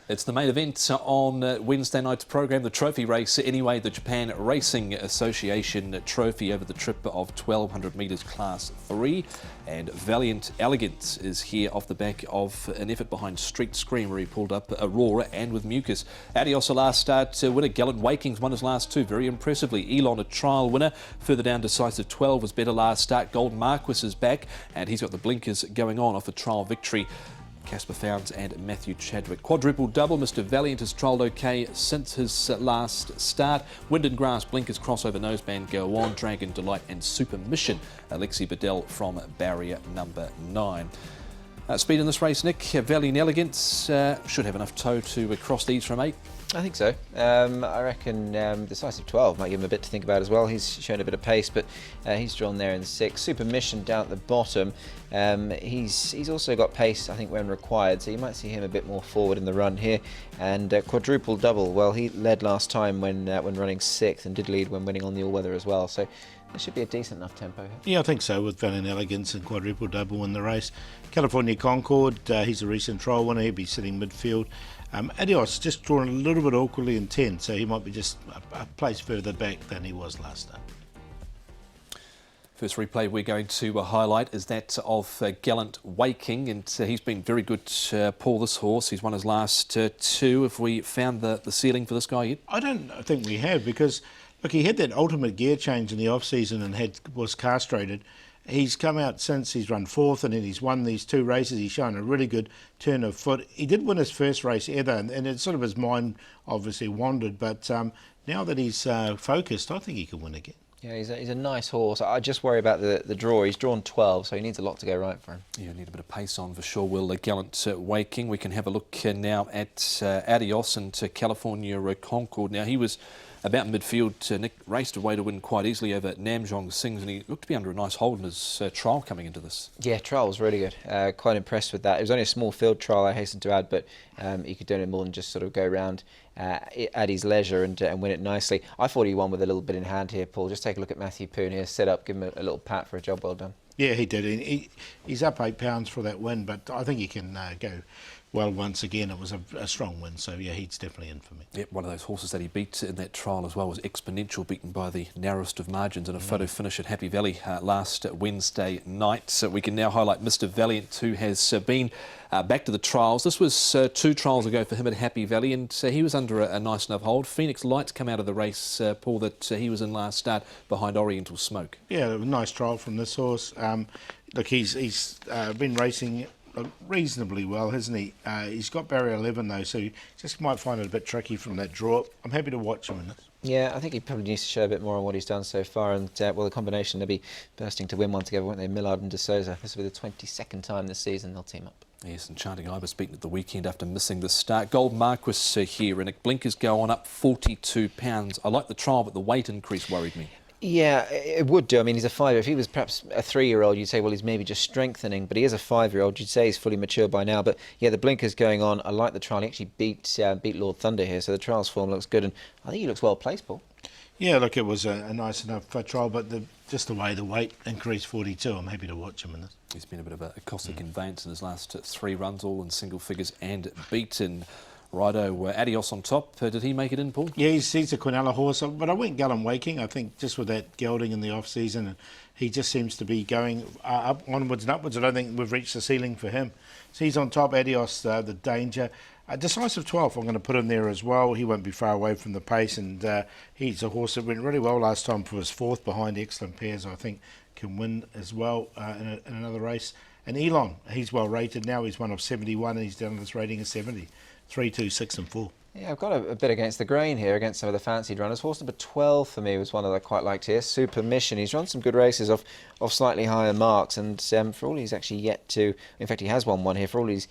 It's the main event on Wednesday night's program, the trophy race anyway, the Japan Racing Association trophy over the trip of 1200 metres Class 3. And Valiant Elegance is here off the back of an effort behind Street Scream, where he pulled up Aurora and with Mucus. Adios, a last start winner. Gallant Waking's won his last two very impressively. Elon, a trial winner. Further down, Decisive 12 was better last start. Golden Marquis is back and he's got the blinkers going on off a trial victory. Casper Founds and Matthew Chadwick. Quadruple double. Mr. Valiant has trialled okay since his last start. Wind and Grass, Blinkers, Crossover, Noseband go on. Dragon Delight and Super Mission. Alexi Bedell from barrier number 9. Speed in this race, Nick. Valiant Elegance should have enough toe to cross these from 8. I think so. I reckon Decisive 12 might give him a bit to think about as well. He's shown a bit of pace, but he's drawn there in 6. Super Mission down at the bottom. He's also got pace, I think, when required, so you might see him a bit more forward in the run here. And Quadruple Double, well, he led last time when running 6th and did lead when winning on the all-weather as well. So there should be a decent enough tempo here. Yeah, I think so, with Valiant Elegance and Quadruple Double in the race. California Concord, he's a recent trial winner. He'll be sitting midfield. Adios just drawn a little bit awkwardly in 10, so he might be just a place further back than he was last time. First replay we're going to highlight is that of Gallant Waking, and he's been very good, Paul, this horse. He's won his last 2. Have we found the ceiling for this guy yet? I don't think we have, because look, he had that ultimate gear change in the off-season and was castrated. He's come out since, he's run 4th, and then he's won these 2 races. He's shown a really good turn of foot. He did win his first race ever, and it's sort of his mind obviously wandered, but now that he's focused, I think he can win again. Yeah, he's a nice horse. I just worry about the draw. He's drawn 12, so he needs a lot to go right for him. Yeah, need a bit of pace on for sure. Will Gallant Waking. We can have a look now at Adios and California Concord. Now, he was about midfield. Nick raced away to win quite easily over Namjong Sings, and he looked to be under a nice hold in his trial coming into this. Yeah, trial was really good. Quite impressed with that. It was only a small field trial, I hasten to add, but he could do no more than just sort of go around at his leisure and win it nicely. I thought he won with a little bit in hand here, Paul. Just take a look at Matthew Poon here, set up, give him a little pat for a job well done. Yeah, he did. He's up £8 for that win, but I think he can go well once again. It was a strong win, so yeah, he's definitely in for me. Yep, one of those horses that he beat in that trial as well was Exponential, beaten by the narrowest of margins in a photo finish at Happy Valley last Wednesday night. So we can now highlight Mr. Valiant, who has been back to the trials. This was 2 trials ago for him at Happy Valley, and he was under a nice enough hold. Phoenix Lights come out of the race, Paul, that he was in last start behind Oriental Smoke. Yeah, a nice trial from this horse. Look, he's been racing reasonably well, hasn't he? He's got barrier 11 though, so you just might find it a bit tricky from that draw. I'm happy to watch him in this. Yeah, I think he probably needs to show a bit more on what he's done so far, and well, the combination, they'll be bursting to win one together, won't they? Millard and De Souza. This will be the 22nd time this season they'll team up. Yes, and Chanting Ibis beaten at the weekend after missing the start. Gold Marquis here, and Blinkers go on up £42. I like the trial, but the weight increase worried me. Yeah, it would do. I mean, he's a 5-year-old. If he was perhaps a 3-year-old, you'd say, well, he's maybe just strengthening, but he is a 5-year-old. You'd say he's fully mature by now. But yeah, the Blinkers going on. I like the trial. He actually beat Lord Thunder here, so the trial's form looks good, and I think he looks well placed, Paul. Yeah, look, it was a nice enough trial, but just the way the weight increased 42, I'm happy to watch him in this. He's been a bit of a costly conveyance in his last 3 runs, all in single figures and beaten. Righto, Adios on top. Did he make it in, Paul? Yeah, he's a Quinella horse, but I went Gallant Waking. I think just with that gelding in the off-season, he just seems to be going up, onwards and upwards. I don't think we've reached the ceiling for him. So he's on top. Adios, the danger. Decisive 12, I'm going to put him there as well. He won't be far away from the pace, and he's a horse that went really well last time for his 4th behind excellent pairs. I think can win as well in another race. And Elon, he's well rated now. He's one of 71, and he's down this rating of 70. 3, 2, 6 and 4. Yeah, I've got a bit against the grain here, against some of the fancied runners. Horse number 12 for me was one that I quite liked here. Super Mission. He's run some good races off slightly higher marks, and for all he's actually yet to, in fact, he has won one here. For all his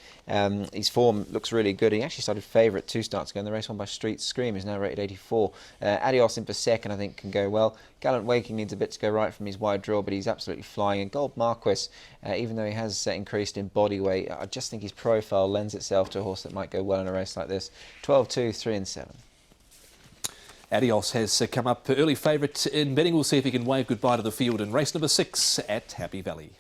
form looks really good. He actually started favourite 2 starts ago in the race, won by Street Scream. He's now rated 84. Adios in for second, I think, can go well. Gallant Waking needs a bit to go right from his wide draw, but he's absolutely flying. And Gold Marquis, even though he has increased in body weight, I just think his profile lends itself to a horse that might go well in a race like this. 12, 2, 3 and 7. Adios has come up early favourite in betting. We'll see if he can wave goodbye to the field in race number 6 at Happy Valley.